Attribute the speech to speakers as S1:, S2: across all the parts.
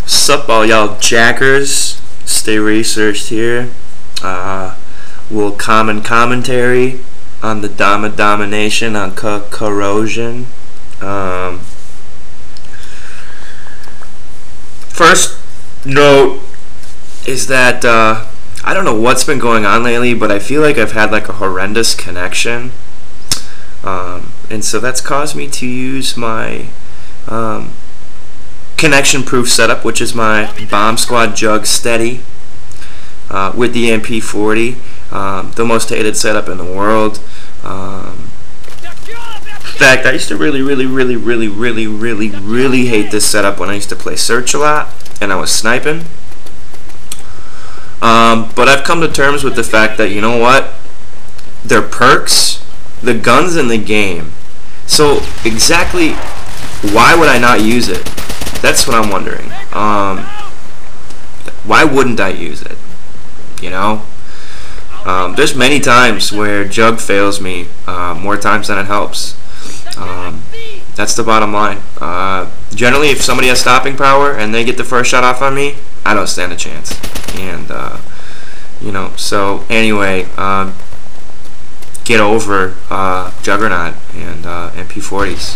S1: Sup all y'all jackers, stay researched here. We'll commentary on the domination on corrosion. First note is that I don't know what's been going on lately, but I feel like I've had like a horrendous connection, and so that's caused me to use my connection-proof setup, which is my Bomb Squad Jug Steady with the MP40, the most hated setup in the world. In fact, I used to really hate this setup when I used to play Search a lot and I was sniping. But I've come to terms with the fact that, you know what, they're perks, the guns in the game. So exactly why would I not use it? That's what I'm wondering. Why wouldn't I use it? You know? There's many times where Jug fails me, more times than it helps. That's the bottom line. Generally, if somebody has stopping power and they get the first shot off on me, I don't stand a chance. And, you know, so anyway, get over Juggernaut and MP40s.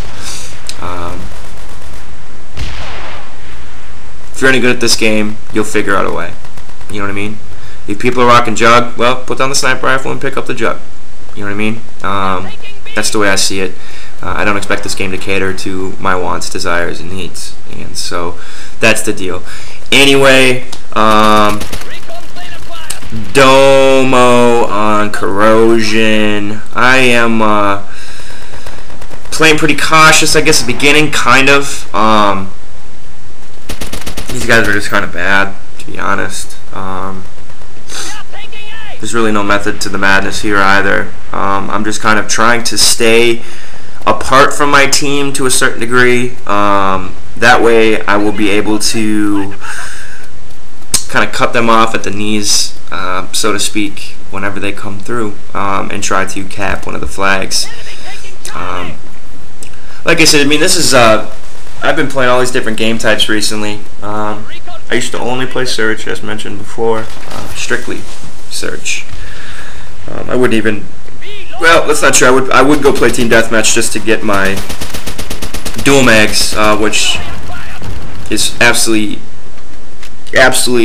S1: If you're any good at this game, you'll figure out a way. You know what I mean? If people are rocking Jug, well, put down the sniper rifle and pick up the Jug. You know what I mean? That's the way I see it. I don't expect this game to cater to my wants, desires, and needs. And so that's the deal. Anyway, Domo on corrosion. I am playing pretty cautious, I guess, at the beginning, kind of. These guys are just kind of bad, to be honest. There's really no method to the madness here either. I'm just kind of trying to stay apart from my team to a certain degree. That way I will be able to kind of cut them off at the knees, so to speak, whenever they come through, and try to cap one of the flags. Like I said, I mean, this is I've been playing all these different game types recently. I used to only play Search, as mentioned before, strictly Search. I wouldn't even, well, that's not true. I would go play Team Deathmatch just to get my dual mags, which is absolutely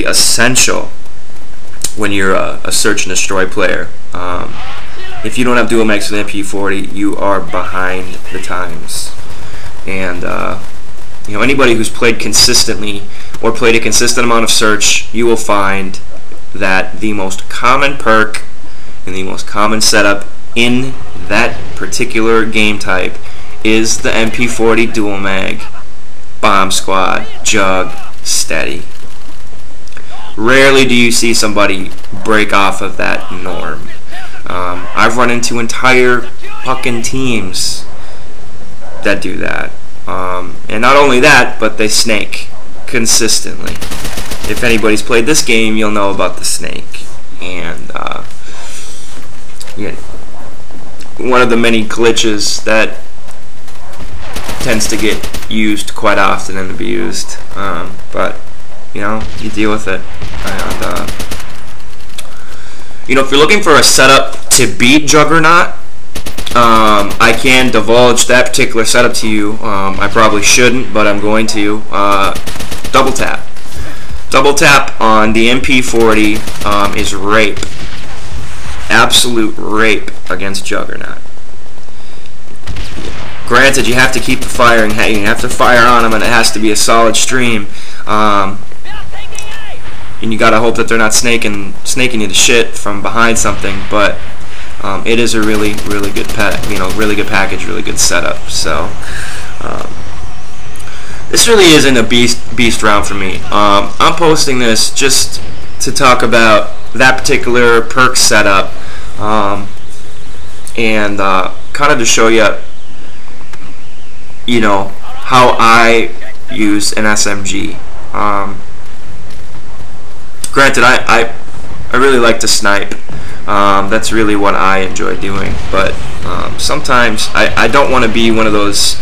S1: essential when you're a Search and Destroy player. If you don't have dual mags with MP40, you are behind the times. And you know, anybody who's played consistently or played a consistent amount of Search, you will find that the most common perk and the most common setup in that particular game type is the MP40 dual mag, Bomb Squad, Jug, Steady. Rarely do you see somebody break off of that norm. I've run into entire fucking teams that do that. And not only that, but they snake consistently. If anybody's played this game, you'll know about the snake. And yeah, one of the many glitches that tends to get used quite often and abused. But you know, you deal with it. And you know, if you're looking for a setup to beat Juggernaut, I can divulge that particular setup to you. I probably shouldn't, but I'm going to. Double tap. Double tap on the MP40 is rape. Absolute rape against Juggernaut. Granted, you have to keep the firing. You have to fire on them, and it has to be a solid stream. And you gotta hope that they're not snaking you to shit from behind something. But it is a really good really good package, really good setup. So this really isn't a beast round for me. I'm posting this just to talk about that particular perk setup, and kind of to show you, you know, how I use an SMG. Granted, I really like to snipe. That's really what I enjoy doing, but sometimes I don't want to be one of those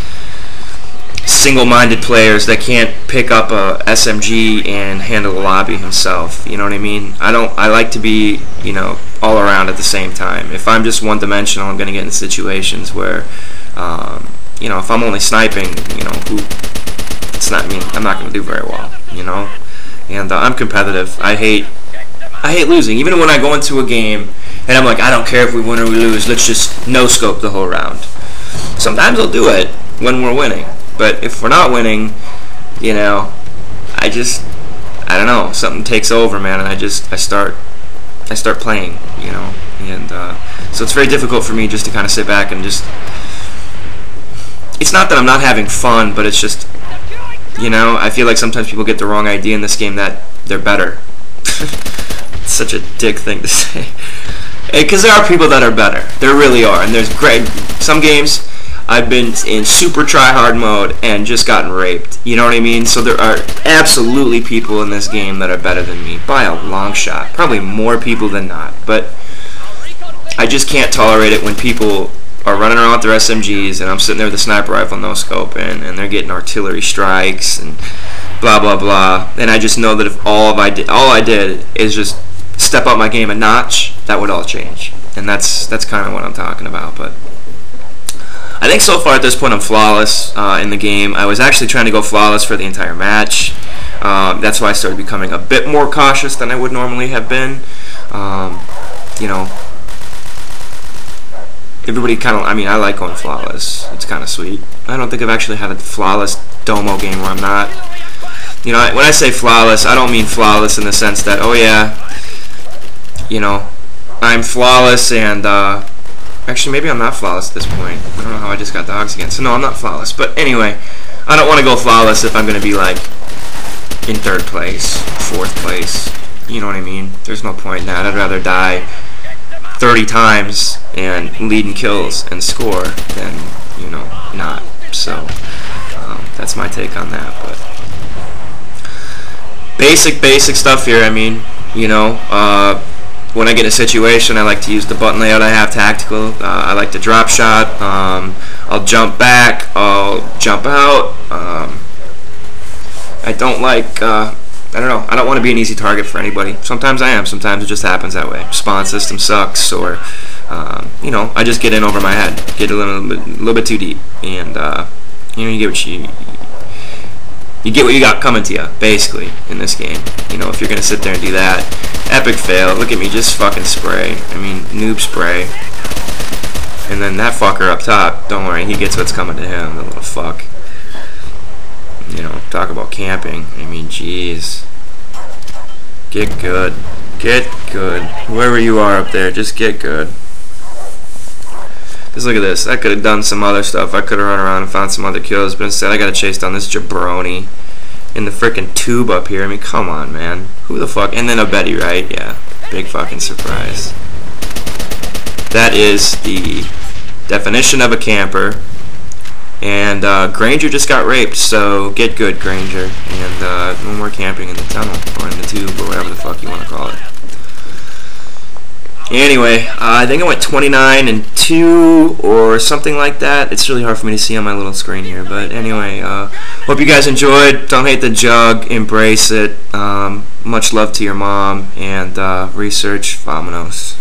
S1: single-minded players that can't pick up a SMG and handle a lobby himself. You know what I mean? I like to be, you know, all around at the same time. If I'm just one-dimensional, I'm going to get in situations where, you know, if I'm only sniping, you know, I'm not going to do very well, you know. And I'm competitive. I hate losing. Even when I go into a game and I'm like, I don't care if we win or we lose, let's just no-scope the whole round. Sometimes I'll do it when we're winning. But if we're not winning, you know, I don't know, something takes over, man, and I start playing, you know. And so it's very difficult for me just to kind of sit back and just, it's not that I'm not having fun, but it's just, you know, I feel like sometimes people get the wrong idea in this game that they're better. It's such a dick thing to say. Because there are people that are better. There really are. And there's some games I've been in super try-hard mode and just gotten raped. You know what I mean? So there are absolutely people in this game that are better than me by a long shot. Probably more people than not. But I just can't tolerate it when people are running around with their SMGs and I'm sitting there with a sniper rifle no scope and they're getting artillery strikes and blah blah blah. And I just know that if all I did is just step up my game a notch, that would all change. And that's kind of what I'm talking about. But I think so far at this point I'm flawless in the game. I was actually trying to go flawless for the entire match. That's why I started becoming a bit more cautious than I would normally have been. You know, everybody kind of, I mean, I like going flawless. It's kind of sweet. I don't think I've actually had a flawless Domo game where I'm not. You know, when I say flawless, I don't mean flawless in the sense that, oh yeah, you know, I'm flawless and, actually maybe I'm not flawless at this point. I don't know how I just got dogs again. So no, I'm not flawless. But anyway, I don't want to go flawless if I'm going to be like in 3rd place, 4th place. You know what I mean? There's no point in that. I'd rather die 30 times and lead in kills and score than, you know, not. So that's my take on that. But basic stuff here. I mean, you know, when I get in a situation, I like to use the button layout I have, tactical. I like to drop shot. I'll jump back. I'll jump out. I don't like, I don't know. I don't want to be an easy target for anybody. Sometimes I am. Sometimes it just happens that way. Spawn system sucks, or, you know, I just get in over my head. Get a little bit too deep. And, you know, you get what you got coming to you, basically, in this game. You know, if you're going to sit there and do that. Epic fail. Look at me just fucking spray. I mean, noob spray. And then that fucker up top, don't worry, he gets what's coming to him, the little fuck. You know, talk about camping. I mean, jeez. Get good. Get good. Whoever you are up there, just get good. Just look at this. I could have done some other stuff. I could have run around and found some other kills, but instead I got to chase down this jabroni in the frickin' tube up here. I mean, come on, man. Who the fuck? And then a Betty, right? Yeah. Big fucking surprise. That is the definition of a camper. And Granger just got raped, so get good, Granger. And no more camping in the tunnel, or in the tube, or whatever the fuck you want to call it. Anyway, I think I went 29-2 or something like that. It's really hard for me to see on my little screen here, but anyway, hope you guys enjoyed. Don't hate the jug, embrace it. Much love to your mom, and research Vamanos.